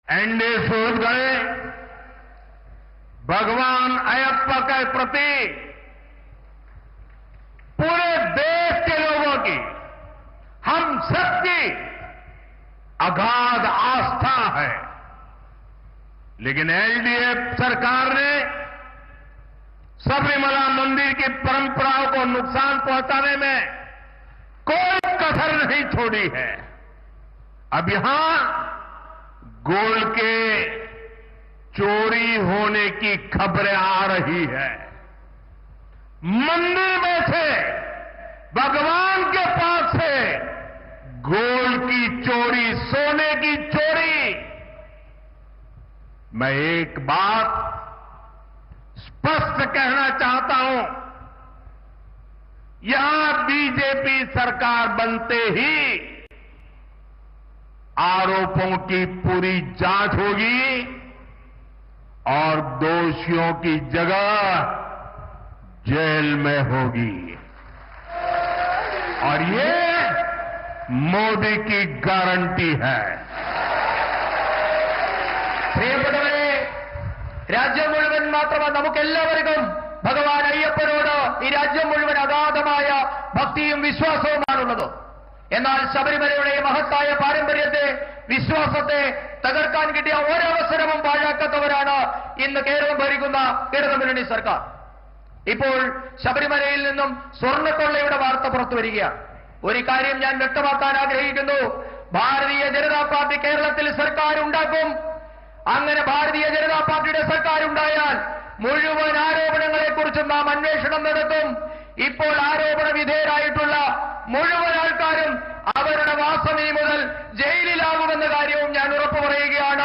NDA सूझ गए भगवान अयप्पा के प्रति पूरे देश के लोगों की, हम सबकी अगाध आस्था है। लेकिन एलडीए सरकार ने सबरीमला मंदिर की परंपराओं को नुकसान पहुंचाने में कोई कसर नहीं छोड़ी है। अब यहां गोल्ड के चोरी होने की खबरें आ रही है। मंदिर में से, भगवान के पास से गोल्ड की चोरी, सोने की चोरी। मैं एक बात स्पष्ट कहना चाहता हूं, यहां बीजेपी सरकार बनते ही आरोपों की पूरी जांच होगी और दोषियों की जगह जेल में होगी। और ये मोदी की गारंटी है। പ്രിയപ്പെട്ടവരെ, രാജ്യം മുഴുവൻ മാത്രമല്ല, നമുക്കെല്ലാവർക്കും ഭഗവാൻ അയ്യപ്പനോട് ഈ രാജ്യം മുഴുവൻ അഗാധമായ ഭക്തിയും വിശ്വാസവുമാണുള്ളത്. എന്നാൽ ശബരിമലയുടെ മഹത്തായ പാരമ്പര്യത്തെ, വിശ്വാസത്തെ തകർക്കാൻ കിട്ടിയ ഒരവസരവും പാഴാക്കാത്തവരാണ് ഇന്ന് കേരളം ഭരിക്കുന്ന ഇടതുമുന്നണി സർക്കാർ. ഇപ്പോൾ ശബരിമലയിൽ നിന്നും സ്വർണ്ണക്കൊള്ളയുടെ വാർത്ത പുറത്തു വരികയാണ്. ഒരു കാര്യം ഞാൻ വ്യക്തമാക്കാൻ ആഗ്രഹിക്കുന്നു. ഭാരതീയ ജനതാ പാർട്ടി കേരളത്തിൽ സർക്കാർ ഉണ്ടാക്കും. അങ്ങനെ ഭാരതീയ ജനതാ പാർട്ടിയുടെ സർക്കാർ ഉണ്ടായാൽ മുഴുവൻ ആരോപണങ്ങളെക്കുറിച്ചും നാം അന്വേഷണം നടത്തും. ഇപ്പോൾ ആരോപണ വിധേയരായിട്ടുള്ള മുഴുവൻ ആൾക്കാരും അവരുടെ വാസം ഈ മുതൽ ജയിലിലാകുമെന്ന കാര്യവും ഞാൻ ഉറപ്പു പറയുകയാണ്.